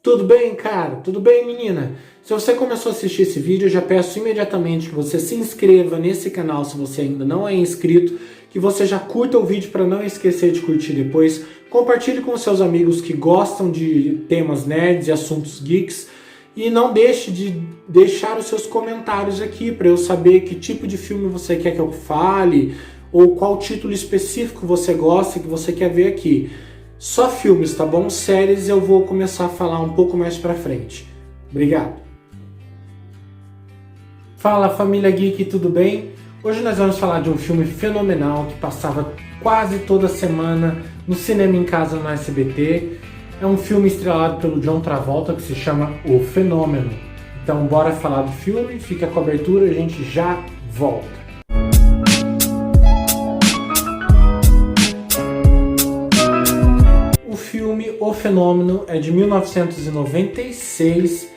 Tudo bem, cara? Tudo bem, menina? Se você começou a assistir esse vídeo, eu já peço imediatamente que você se inscreva nesse canal se você ainda não é inscrito, que você já curta o vídeo para não esquecer de curtir depois, compartilhe com seus amigos que gostam de temas nerds e assuntos geeks e não deixe de deixar os seus comentários aqui para eu saber que tipo de filme você quer que eu fale ou qual título específico você gosta que você quer ver aqui. Só filmes, tá bom? Séries eu vou começar a falar um pouco mais pra frente. Obrigado. Fala família geek, tudo bem? Hoje nós vamos falar de um filme fenomenal que passava quase toda semana no Cinema em Casa no SBT. É um filme estrelado pelo John Travolta que se chama O Fenômeno. Então bora falar do filme, fica com a abertura e a gente já volta. O Fenômeno é de 1996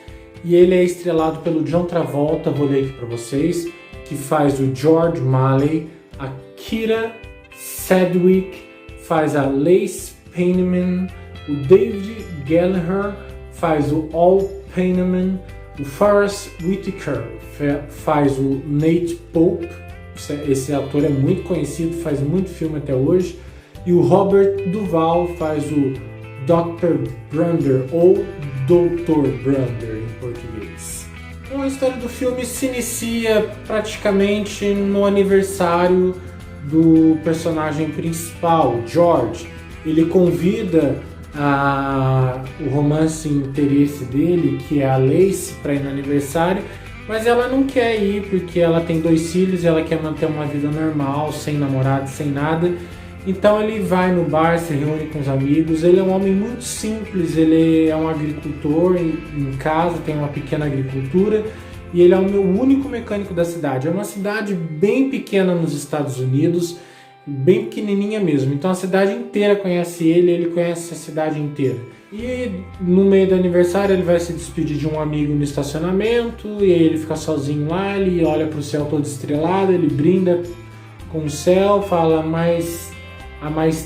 e ele é estrelado pelo John Travolta, vou ler aqui para vocês, que faz o George Malley, a Kira Sedgwick faz a Lace Penniman, o David Gallagher faz o Al Penniman, o Forest Whitaker faz o Nate Pope, esse ator é muito conhecido, faz muito filme até hoje, e o Robert Duvall faz o Dr. Brander, ou Dr. Brander em português. Então a história do filme se inicia praticamente no aniversário do personagem principal, George. Ele convida o romance e interesse dele, que é a Lace, para ir no aniversário, mas ela não quer ir porque ela tem 2 filhos e ela quer manter uma vida normal, sem namorado, sem nada. Então ele vai no bar, se reúne com os amigos, ele é um homem muito simples, ele é um agricultor em casa, tem uma pequena agricultura e ele é o único mecânico da cidade. É uma cidade bem pequena nos Estados Unidos, bem pequenininha mesmo, então a cidade inteira conhece ele conhece a cidade inteira. E no meio do aniversário ele vai se despedir de um amigo no estacionamento e aí ele fica sozinho lá, ele olha para o céu todo estrelado, ele brinda com o céu, fala há mais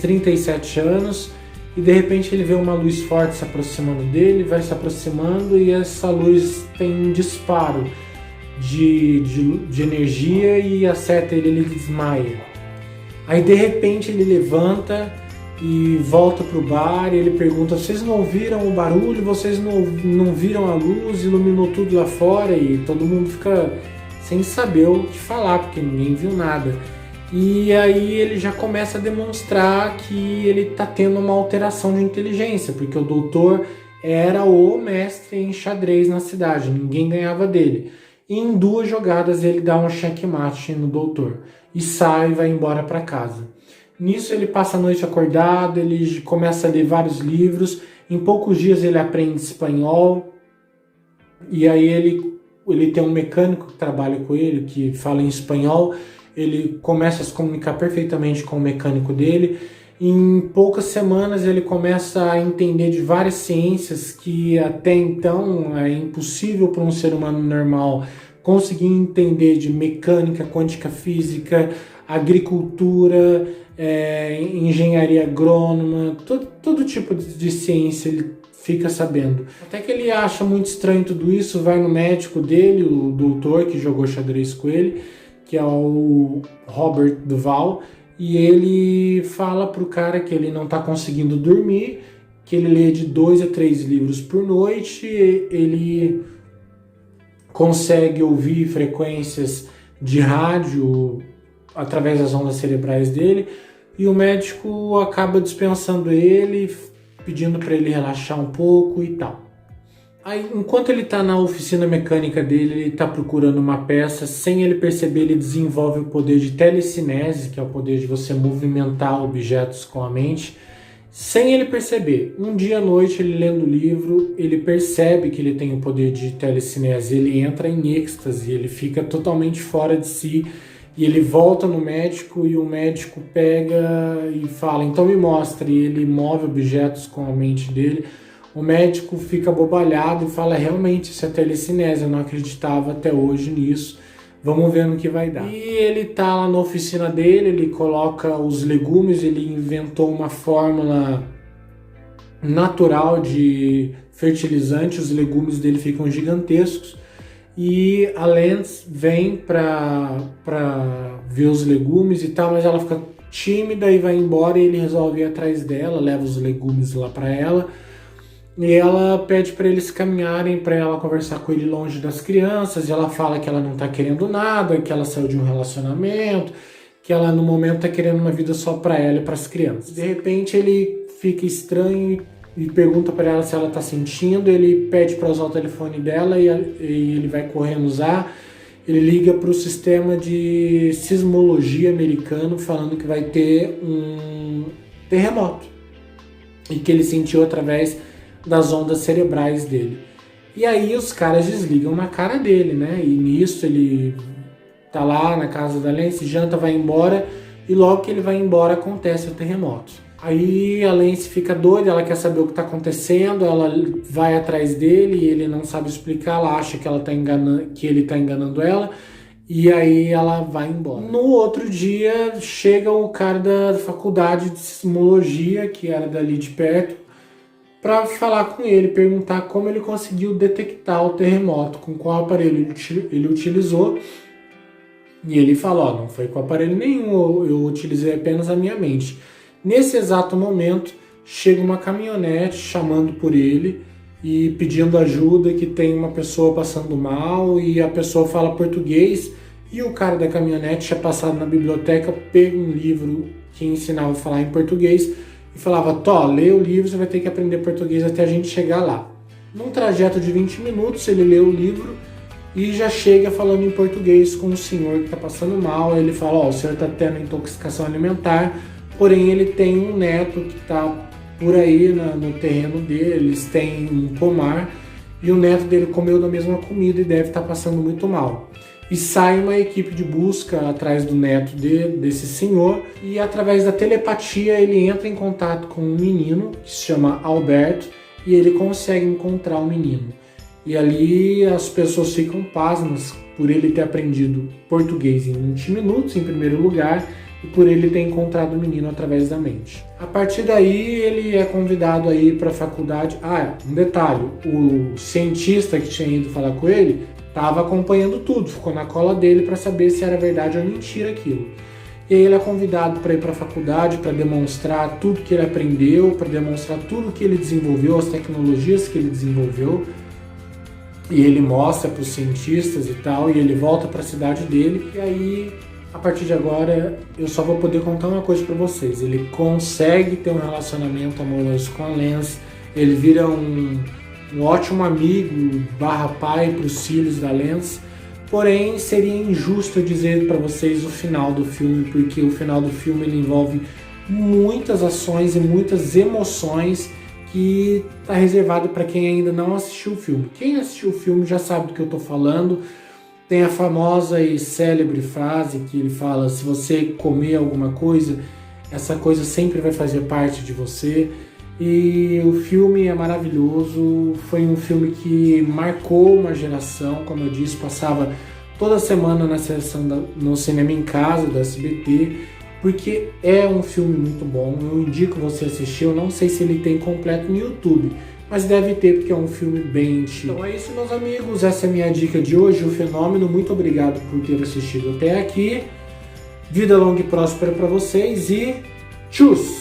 37 anos e de repente ele vê uma luz forte se aproximando dele, vai se aproximando e essa luz tem um disparo de energia e acerta ele desmaia. Aí de repente ele levanta e volta pro bar e ele pergunta: vocês não ouviram o barulho? Vocês não viram a luz? Iluminou tudo lá fora? E todo mundo fica sem saber o que falar porque ninguém viu nada. E aí ele já começa a demonstrar que ele está tendo uma alteração de inteligência, porque o doutor era o mestre em xadrez na cidade, ninguém ganhava dele. E em 2 jogadas ele dá um checkmate no doutor e sai e vai embora para casa. Nisso ele passa a noite acordado, ele começa a ler vários livros, em poucos dias ele aprende espanhol, e aí ele tem um mecânico que trabalha com ele, que fala em espanhol. Ele começa a se comunicar perfeitamente com o mecânico dele. Em poucas semanas ele começa a entender de várias ciências que até então é impossível para um ser humano normal conseguir entender, de mecânica, quântica física, agricultura, engenharia agrônoma, todo tipo de ciência ele fica sabendo. Até que ele acha muito estranho tudo isso, vai no médico dele, o doutor que jogou xadrez com ele, que é o Robert Duvall, e ele fala pro cara que ele não está conseguindo dormir, que ele lê de 2 a 3 livros por noite, ele consegue ouvir frequências de rádio através das ondas cerebrais dele, e o médico acaba dispensando ele, pedindo para ele relaxar um pouco e tal. Aí, enquanto ele está na oficina mecânica dele, ele está procurando uma peça, sem ele perceber ele desenvolve o poder de telecinese, que é o poder de você movimentar objetos com a mente, sem ele perceber. Um dia à noite, ele lendo o livro, ele percebe que ele tem o poder de telecinese, ele entra em êxtase, ele fica totalmente fora de si, e ele volta no médico e o médico pega e fala: então me mostre, e ele move objetos com a mente dele. O médico fica abobalhado e fala: realmente, isso é telecinese, eu não acreditava até hoje nisso, vamos ver no que vai dar. E ele tá lá na oficina dele, ele coloca os legumes, ele inventou uma fórmula natural de fertilizante, os legumes dele ficam gigantescos. E a Lance vem pra ver os legumes e tal, mas ela fica tímida e vai embora, e ele resolve ir atrás dela, leva os legumes lá pra ela. E ela pede para eles caminharem, para ela conversar com ele longe das crianças. E ela fala que ela não tá querendo nada, que ela saiu de um relacionamento, que ela no momento tá querendo uma vida só para ela e para as crianças. De repente ele fica estranho e pergunta para ela se ela tá sentindo. Ele pede para usar o telefone dela e ele vai correndo usar. Ele liga para o sistema de sismologia americano falando que vai ter um terremoto e que ele sentiu através das ondas cerebrais dele. E aí os caras desligam na cara dele, né? E nisso ele tá lá na casa da Lance, janta, vai embora, e logo que ele vai embora acontece o terremoto. Aí a Lance fica doida, ela quer saber o que tá acontecendo, ela vai atrás dele e ele não sabe explicar, ela acha que ele tá enganando ela, e aí ela vai embora. No outro dia chega o cara da faculdade de sismologia, que era dali de perto, para falar com ele, perguntar como ele conseguiu detectar o terremoto, com qual aparelho ele utilizou. E ele fala, não foi com aparelho nenhum, eu utilizei apenas a minha mente. Nesse exato momento, chega uma caminhonete chamando por ele e pedindo ajuda, que tem uma pessoa passando mal, e a pessoa fala português, e o cara da caminhonete tinha passado na biblioteca, pega um livro que ensinava a falar em português, e falava, lê o livro, você vai ter que aprender português até a gente chegar lá. Num trajeto de 20 minutos, ele lê o livro e já chega falando em português com o senhor que está passando mal. Ele fala, o senhor está tendo intoxicação alimentar, porém ele tem um neto que está por aí no terreno dele, eles têm um pomar, e o neto dele comeu da mesma comida e deve estar passando muito mal. E sai uma equipe de busca atrás do neto desse senhor, e através da telepatia ele entra em contato com um menino que se chama Alberto, e ele consegue encontrar o menino. E ali as pessoas ficam pasmas por ele ter aprendido português em 20 minutos, em primeiro lugar, e por ele ter encontrado o menino através da mente. A partir daí ele é convidado a ir para a faculdade. Um detalhe, o cientista que tinha ido falar com ele estava acompanhando tudo, ficou na cola dele para saber se era verdade ou mentira aquilo. E aí ele é convidado para ir para a faculdade, para demonstrar tudo que ele aprendeu, para demonstrar tudo que ele desenvolveu, as tecnologias que ele desenvolveu. E ele mostra para os cientistas e tal, e ele volta para a cidade dele. E aí, a partir de agora, eu só vou poder contar uma coisa para vocês. Ele consegue ter um relacionamento amoroso com a Lance, ele vira um ótimo amigo / pai para os filhos da Lance, porém seria injusto eu dizer para vocês o final do filme, porque o final do filme ele envolve muitas ações e muitas emoções que está reservado para quem ainda não assistiu o filme. Quem assistiu o filme já sabe do que eu estou falando. Tem a famosa e célebre frase que ele fala, se você comer alguma coisa, essa coisa sempre vai fazer parte de você. E o filme é maravilhoso, foi um filme que marcou uma geração, como eu disse, passava toda semana na sessão no Cinema em Casa, da SBT, porque é um filme muito bom, eu indico você assistir, eu não sei se ele tem completo no YouTube, mas deve ter porque é um filme bem antigo. Então é isso, meus amigos, essa é a minha dica de hoje, O Fenômeno, muito obrigado por ter assistido até aqui, vida longa e próspera para vocês e tchus!